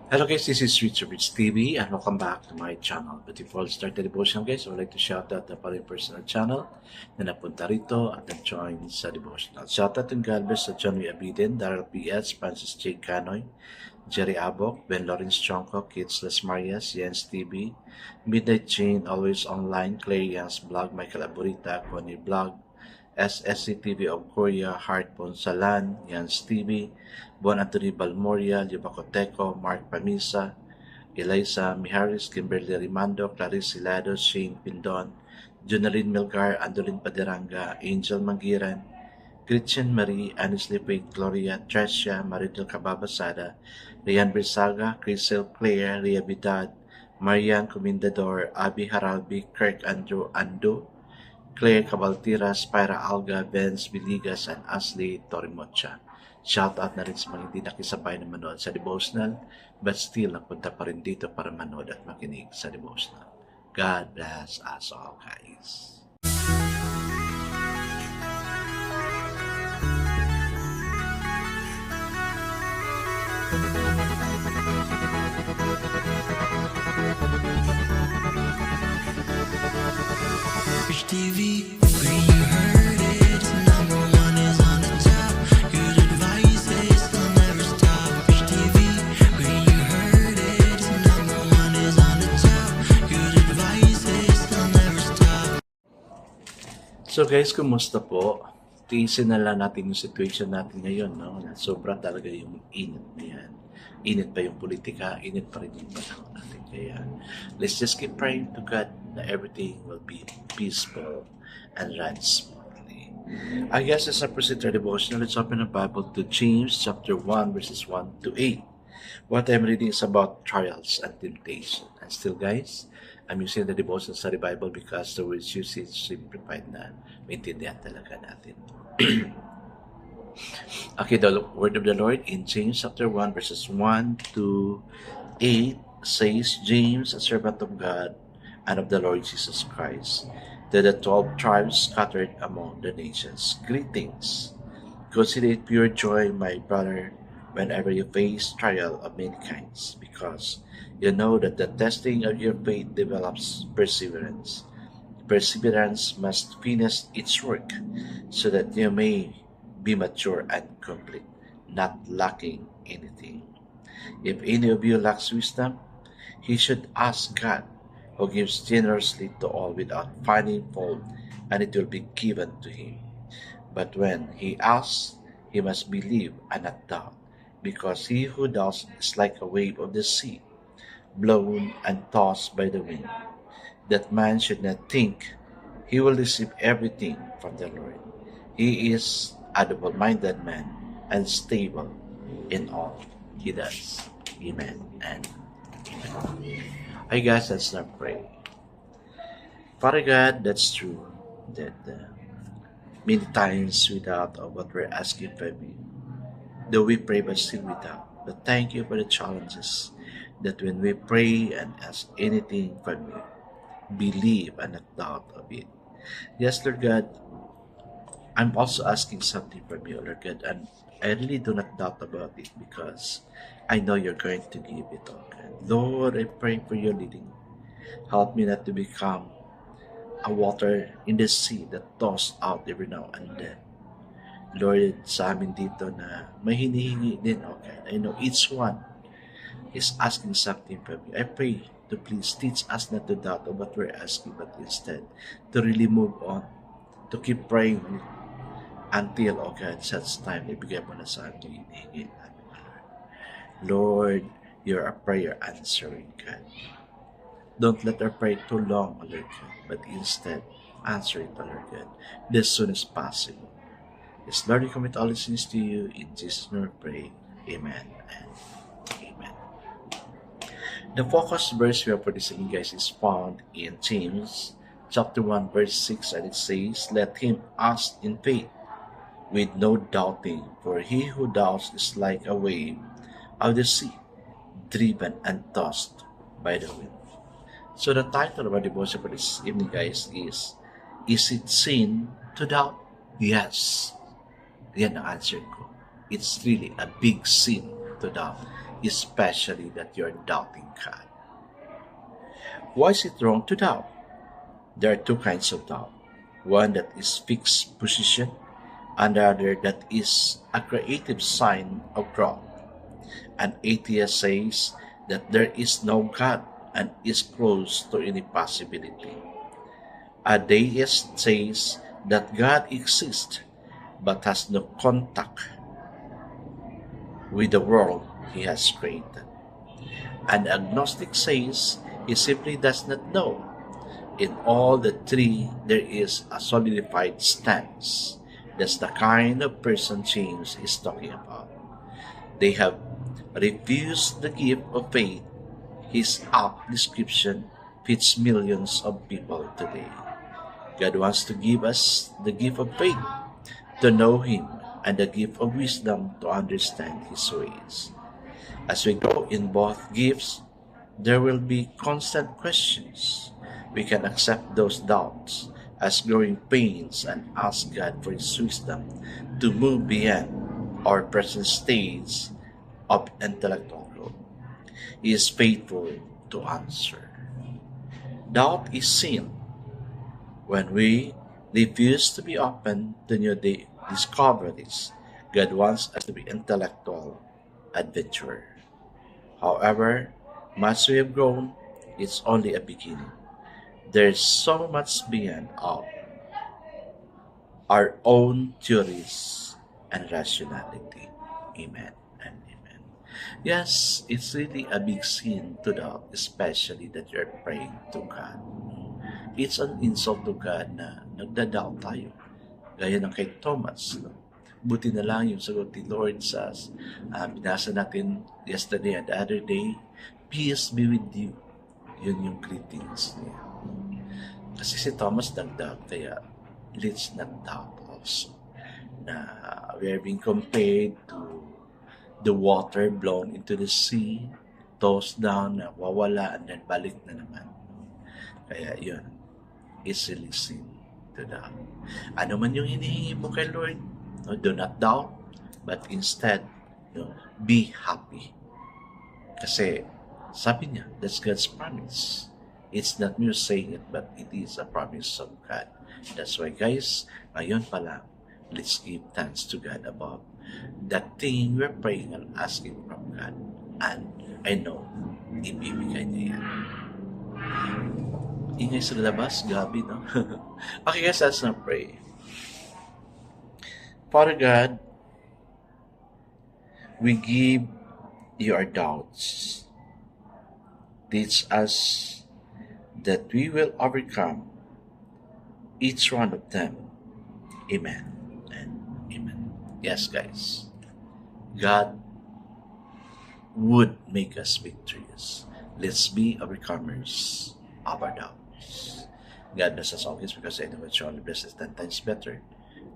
Hello guys, this is Richard Rich TV and welcome back to my channel. But before we start the devotion guys, I would like to shout out the following personal channel na napunta rito at nag-join sa devotional. Shout out to God bless sa John W. Abiden, Daryl P.S., Francis J. Canoy, Jerry Abok, Ben Lawrence Chonko, Kids Les Marias, Jens TV, Midnight Jane, Always Online, Claire Young's Blog, Michael Aburita, Connie Blog, SSC TV of Korea, Heart Ponsalan, Jans TV, Bon Anthony Balmoria, Libacoteco, Mark Pamisa, Eliza Miharis, Kimberly Rimando, Clarice Hilado, Shane Pindon, Jonaline Melgar, Andolin Paderanga, Angel Mangiran, Christian Marie, Anis Lipig, Gloria, Tricia, Maritel Cababasada, Rian Bersaga, Crisel Claire, Ria Vidad, Marian Comendador, Abby Haralbi, Kirk Andrew Ando, Claire Cabaltira, Spyra Alga, Vince Villegas, and Ashley Torimocha. Shoutout na rin sa mga hindi nakisabay na manood sa devotional but still napunta pa rin dito para manood at makinig sa devotional. God bless us all guys. Rich TV, when you heard it, number one is on the top. Good advice is will never stop. Rich TV, when you heard it, number one is on the top. Good advice is will never stop. So guys, kumusta po? Tiisin na lang natin yung situation natin ngayon, no? Na sobra talaga yung init niyan. Init pa yung politika, init pa rin yung panahon natin. Kaya, let's just keep praying to God that everything will be peaceful and run smoothly. I guess as I proceed to our devotional, let's open the Bible to James chapter 1 verses 1 to 8. What I'm reading is about trials and temptation. And still guys, I'm using the devotional study Bible because the words used is simplified na maintindihan talaga natin. Okay, the word of the Lord in James chapter 1 verses 1 to 8 says, James, a servant of God and of the Lord Jesus Christ, to the 12 tribes scattered among the nations. Greetings. Consider it pure joy, my brother, whenever you face trial of many kinds, because you know that the testing of your faith develops perseverance. Perseverance must finish its work, so that you may be mature and complete, not lacking anything. If any of you lacks wisdom, he should ask God, who gives generously to all without finding fault, and it will be given to him. But when he asks, he must believe and not doubt, because he who doubts is like a wave of the sea, blown and tossed by the wind. That man should not think he will receive everything from the Lord. He is a double-minded man and stable in all he does. Amen and amen. Hi guys, let's not pray. Father God, that's true that many times without what we're asking from you, though we pray but still without. But thank you for the challenges that when we pray and ask anything from you, believe and not doubt of it. Yes, Lord God, I'm also asking something from you, Lord God, and I really do not doubt about it because I know you're going to give it, oh God. Lord, I pray for your leading. Help me not to become a water in the sea that tossed out every now and then. Lord, sa amin dito na may hinihingi din, oh God. I know each one is asking something from you. I pray to please teach us not to doubt of what we're asking, but instead to really move on, to keep praying until, oh God, such time ibigay mo na sa amin yung hinihingi namin, Lord, you're a prayer answering God. Don't let our prayer too long, Lord God, but instead answer it, Lord God, as soon as possible. Yes, Lord, we commit all these things to you. In Jesus' name we pray. Amen and amen. The focus verse we are producing, guys, is found in James chapter 1 verse 6, and it says, let him ask in faith with no doubting, for he who doubts is like a wave of the sea, driven and tossed by the wind. So the title of our devotion for this evening, guys, is it sin to doubt? Yes. Yan ang answer ko. It's really a big sin to doubt, especially that you're doubting God. Why is it wrong to doubt? There are two kinds of doubt. One that is fixed position, and the other that is a creative sign of growth. An atheist says that there is no God and is close to any possibility. A deist says that God exists but has no contact with the world he has created. An agnostic says he simply does not know. In all the three, there is a solidified stance. That's the kind of person James is talking about. They have refused the gift of faith. His apt description fits millions of people today. God wants to give us the gift of faith, to know Him, and the gift of wisdom to understand His ways. As we grow in both gifts, there will be constant questions. We can accept those doubts as growing pains and ask God for His wisdom to move beyond our present stage of intellectual growth. He is faithful to answer. Doubt is sin. When we refuse to be open to new discoveries, God wants us to be intellectual adventurer. However much we have grown, it's only a beginning. There's so much beyond our own theories and rationality. Amen and amen. Yes, it's really a big sin to doubt, especially that you're praying to God. It's an insult to God na nagda-doubt tayo. Gaya ng kay Thomas. No? Buti na lang yung sagot ni Lord sa binasa natin yesterday and the other day, peace be with you. Yun yung greetings niya. Kasi si Thomas nag-doubt, kaya let's not doubt also. Na we are being compared to the water blown into the sea, tossed down, wawala, and then balik na naman. Kaya yun, easily sin to doubt. Ano man yung hinihingi mo kay Lord, no, do not doubt, but instead, be happy. Kasi, sabi niya, that's God's promise. It's not me saying it, but it is a promise of God. That's why, guys, ngayon pa lang, let's give thanks to God about that thing we're praying and asking from God. And I know, ibibigay niya yan. Ingay sa labas, gabi, no? Okay, guys, let's now pray. Father God, we give you our doubts. Teach us that we will overcome each one of them. Amen and amen. Yes, guys. God would make us victorious. Let's be overcomers of our doubts. God bless us always, because I know it's only blessed 10 times better.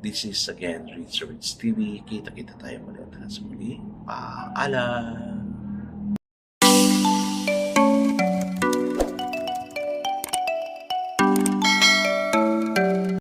This is again Reach TV. Kita-kita tayo muli at sa muli. Paalam!